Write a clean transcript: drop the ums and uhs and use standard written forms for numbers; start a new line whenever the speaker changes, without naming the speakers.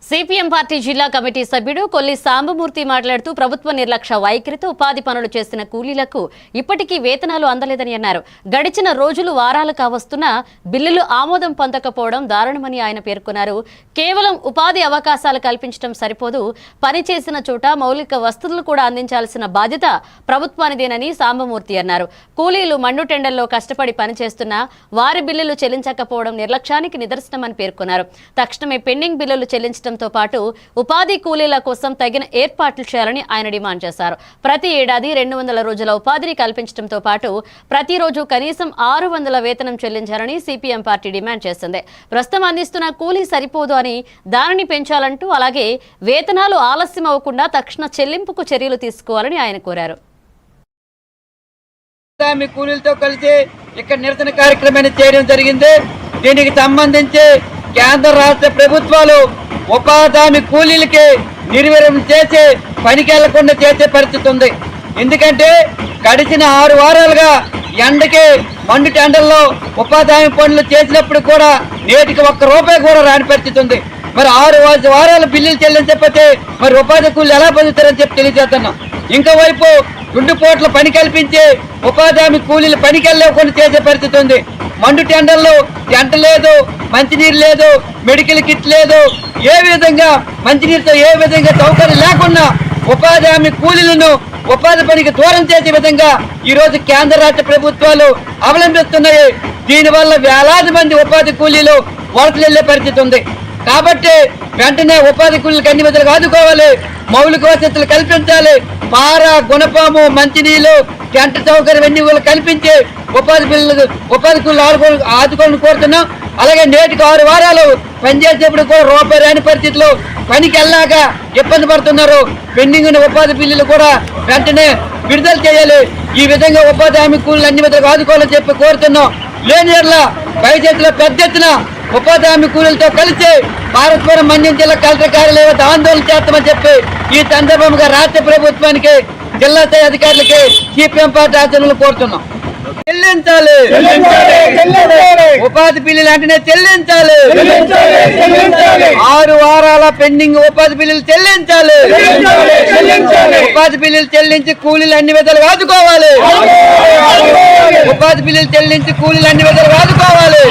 CPM party జిల్లా committee సభ్యుడు కొల్లి సాంబమూర్తి మాట్లాడుతూ ప్రభుత్వ నిర్లక్ష్య వైఖరితో ఉపాధి పనులు చేసిన కూలీలకు ఇప్పటికీ వేతనాలు అందలేదని అన్నారు. గడిచిన రోజులు వారాలు కావస్తున్నా బిల్లులు ఆమోదం పొందకపోవడం దారుణమని ఆయన పేర్కొన్నారు. కేవలం ఉపాధి అవకాశాలు కల్పించడం సరిపోదు, పనిచేసిన చోట మౌలిక వసతులు కూడా అందించాల్సిన బాధ్యత ప్రభుత్వానిదేనని సాంబమూర్తి అన్నారు. కూలీలు మండు టెండర్లో కష్టపడి పనిచేస్తున్నా వారి బిల్లులు చెల్లించకపోవడం నిర్లక్ష్యానికి నిదర్శనమని పేర్కొన్నారు. తక్షణమే పెండింగ్ బిల్లులు చెల్లించడం తో పాటు ఉపాధి కూలీల కోసం తగిన ఏర్పాట్లు చేయాలని ఆయన డిమాండ్ చేశారు. ప్రతి ఏడాది 200 రోజుల ఉపాధిని కల్పించడంతో పాటు ప్రతిరోజు కనీసం 600 వేతనం చెల్లించాలని సిపిఎం పార్టీ డిమాండ్ చేసింది. ప్రస్తుతం అందిస్తున్న కూలీ సరిపోదు అని దానిని పెంచాలంటూ, అలాగే వేతనాలు ఆలస్యం అవ్వకుండా తక్షణ చెల్లింపుకు చర్యలు తీసుకోవాలని ఆయన కోరారు.
కూలీలతో కలిసి ఇక్కడ నిరసన కార్యక్రమాన్ని చేయడం జరిగింది. దీనికి సంబంధించి కేంద్ర రాష్ట్ర ప్రభుత్వాలు ఉపాధి హామీ కూలీలకి నిర్వీర్యం చేసి పనికి వెళ్లకుండా చేసే పరిస్థితి ఉంది. ఎందుకంటే గడిచిన 6 వారాలుగా ఎండకి మండు టెండర్లో ఉపాధి హామీ పనులు చేసినప్పుడు కూడా నేటికి ₹1 కూడా రాని పరిస్థితి ఉంది. మరి 6 వారాల బిల్లులు చెల్లించకపోతే మరి ఉపాధి కూలీలు ఎలా పొందుతారని చెప్పి తెలియజేస్తున్నాం. ఇంకోవైపు 2 పూట్ల పని కల్పించి ఉపాధి హామీ కూలీలు పనికి వెళ్ళకుండా చేసే పరిస్థితి ఉంది. మండు టెండర్లు టెంట లేదు, మంచినీరు లేదు, మెడికల్ కిట్ లేదు. ఏ విధంగా మంచినీరుతో ఏ విధంగా సౌకర్యం లేకుండా ఉపాధి హామీ కూలీలను ఉపాధి పనికి దూరం చేసే విధంగా ఈరోజు కేంద్ర రాష్ట్ర ప్రభుత్వాలు అవలంబిస్తున్నాయి. దీనివల్ల వేలాది మంది ఉపాధి కూలీలు వలసలు వెళ్లే పరిస్థితి ఉంది. కాబట్టి వెంటనే ఉపాధి కూలీలకు అన్ని విధాలుగా ఆదుకోవాలి, మౌలిక వసతులు కల్పించాలి. పార, గుణపాము, మంచినీళ్ళు, టెంట సౌకర్యం అన్ని కల్పించి ఉపాధి కూలీలు ఆదుకోవాలని కోరుతున్నాం. అలాగే నేటికి 6 వారాలు పనిచేసేప్పుడు కూడా ₹1 రాని పరిస్థితుల్లో పనికి వెళ్ళాక ఇబ్బంది పడుతున్నారు. పెండింగ్ ఉన్న ఉపాధి బిల్లులు కూడా వెంటనే విడుదల చేయాలి. ఈ విధంగా ఉపాధి హామీ కూలీలు అన్ని విధాలుగా ఆదుకోవాలని చెప్పి కోరుతున్నాం. లేని ఎడల భవిష్యత్తులో పెద్ద ఎత్తున ఉపాధి హామీ కూలీలతో కలిసి పార్వతీపురం మన్యం జిల్లా కలెక్టర్ కార్యాలయం వద్ద ఆందోళన చేస్తామని చెప్పి ఈ సందర్భంగా రాష్ట్ర ప్రభుత్వానికి, జిల్లా స్థాయి అధికారులకి సిపిఎం పార్టీ ఆచరణలు కోరుతున్నాం. చెల్లించాలి, ఉపాధి బిల్లులు వెంటనే చెల్లించాలి. 6 వారాల పెండింగ్ ఉపాధి బిల్లులు చెల్లించాలి. ఉపాధి బిల్లులు చెల్లించి కూలీలు అన్ని విధాలుగా ఆదుకోవాలి. ఉపాధి బిల్లులు చెల్లించి కూలీలు అన్ని విధాలుగా ఆదుకోవాలి.